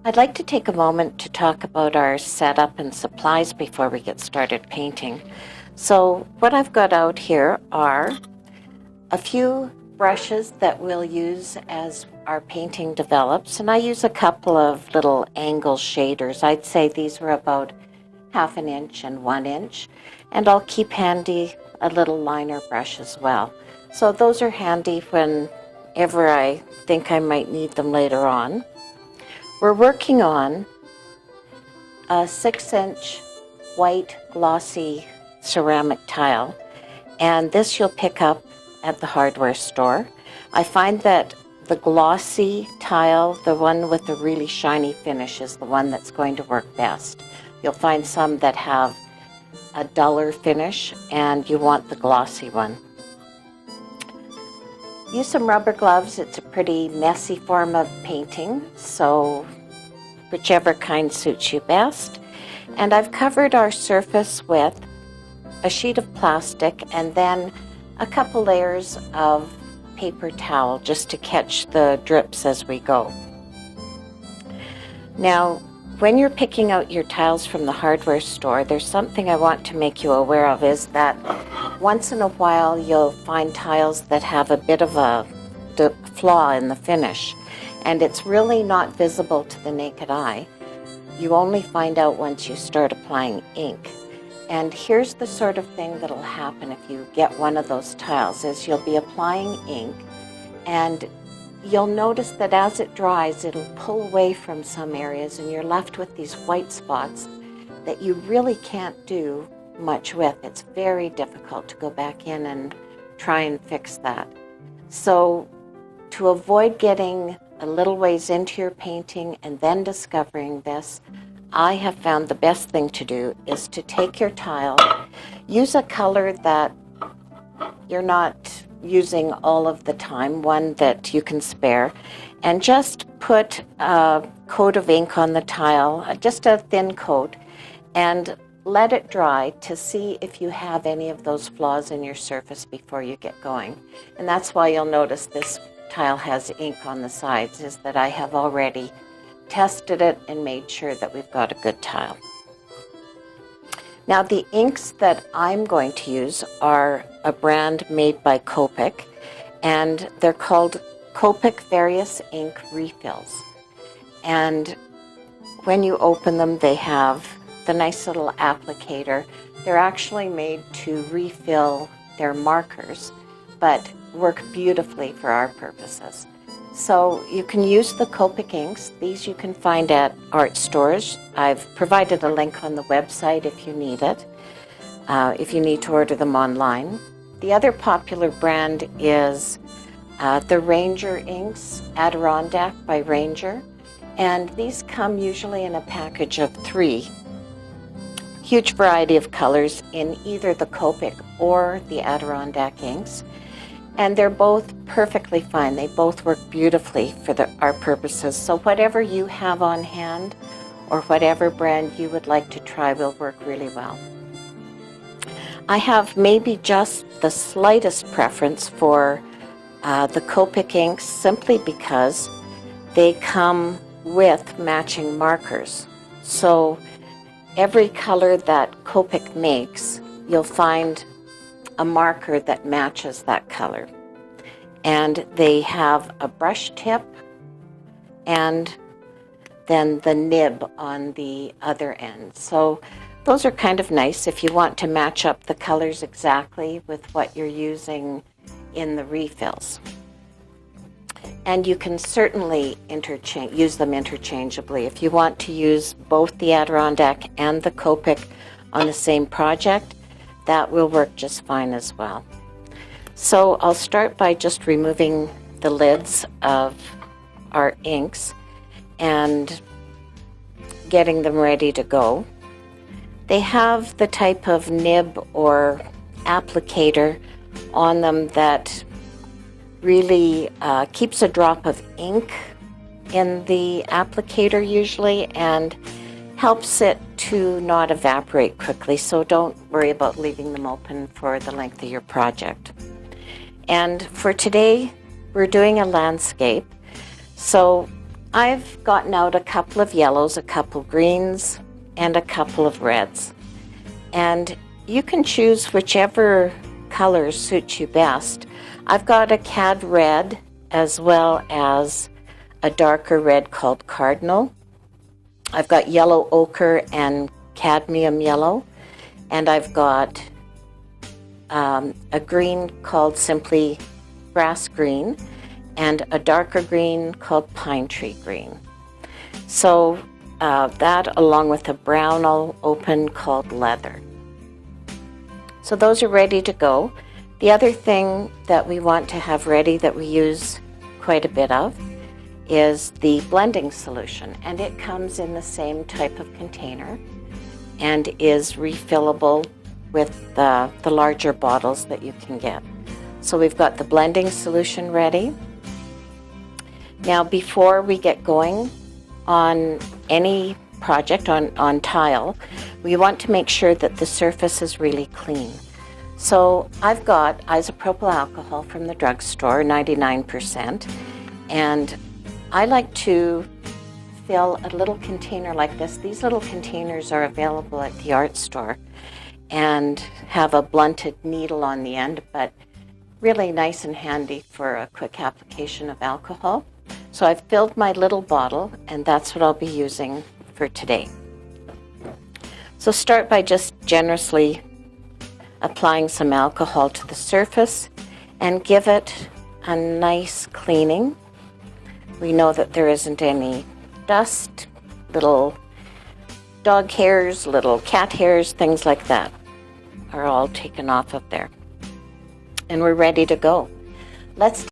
I'd like to take a moment to talk about our setup and supplies before we get started painting. So what I've got out here are a few brushes that we'll use as our painting develops, and I use a couple of little angle shaders. I'd say these were about 1/2 inch and 1 inch, and I'll keep handy a little liner brush as well. So those are handy whenever I think I might need them later on. We're working on a 6-inch white glossy ceramic tile, and this you'll pick up at the hardware store. I find that the glossy tile, the one with the really shiny finish, is the one that's going to work best. You'll find some that have a duller finish, and you want the glossy one. Use some rubber gloves. It's a pretty messy form of painting, so whichever kind suits you best. And I've covered our surface with a sheet of plastic and then a couple layers of paper towel just to catch the drips as we go. Now, when you're picking out your tiles from the hardware store, there's something I want to make you aware of, is that once in a while you'll find tiles that have a bit of a flaw in the finish, and it's really not visible to the naked eye. You only find out once you start applying ink. And here's the sort of thing that'll happen if you get one of those tiles, is you'll be applying ink, and you'll notice that as it dries, it'll pull away from some areas, and you're left with these white spots that you really can't do much with. It's very difficult to go back in and try and fix that. So to avoid getting a little ways into your painting and then discovering this, I have found the best thing to do is to take your tile, use a color that you're not using all of the time, one that you can spare, and just put a coat of ink on the tile, just a thin coat, and let it dry to see if you have any of those flaws in your surface before you get going. And that's why you'll notice this tile has ink on the sides, is that I have already tested it and made sure that we've got a good tile. Now, the inks that I'm going to use are a brand made by Copic, and they're called Copic Various Ink Refills. And when you open them, they have the nice little applicator. They're actually made to refill their markers, but work beautifully for our purposes. So you can use the Copic inks. These you can find at art stores. I've provided a link on the website if you need it, if you need to order them online. The other popular brand is the Ranger inks, Adirondack by Ranger, and these come usually in a package of 3. Huge variety of colors in either the Copic or the Adirondack inks. And they're both perfectly fine. They both work beautifully for our purposes. So whatever you have on hand or whatever brand you would like to try will work really well. I have maybe just the slightest preference for the Copic inks, simply because they come with matching markers. So every color that Copic makes, you'll find a marker that matches that color. And they have a brush tip and then the nib on the other end. So those are kind of nice if you want to match up the colors exactly with what you're using in the refills. And you can certainly use them interchangeably. If you want to use both the Adirondack and the Copic on the same project, that will work just fine as well. So I'll start by just removing the lids of our inks and getting them ready to go. They have the type of nib or applicator on them that really keeps a drop of ink in the applicator usually and helps it to not evaporate quickly, so don't worry about leaving them open for the length of your project. And for today, we're doing a landscape, so I've gotten out a couple of yellows, a couple greens, and a couple of reds. And you can choose whichever color suits you best. I've got a cad red as well as a darker red called cardinal. I've got yellow ochre and cadmium yellow, and I've got a green called simply grass green and a darker green called pine tree green. So that along with a brown open called leather. So those are ready to go. The other thing that we want to have ready that we use quite a bit of is the blending solution, and it comes in the same type of container and is refillable with the larger bottles that you can get. So we've got the blending solution ready. Now before we get going on any project on tile, we want to make sure that the surface is really clean. So I've got isopropyl alcohol from the drugstore, 99%, and I like to fill a little container like this. These little containers are available at the art store and have a blunted needle on the end, but really nice and handy for a quick application of alcohol. So I've filled my little bottle, and that's what I'll be using for today. So start by just generously applying some alcohol to the surface and give it a nice cleaning. We know that there isn't any dust, little dog hairs, little cat hairs, things like that are all taken off of there. And we're ready to go. Let's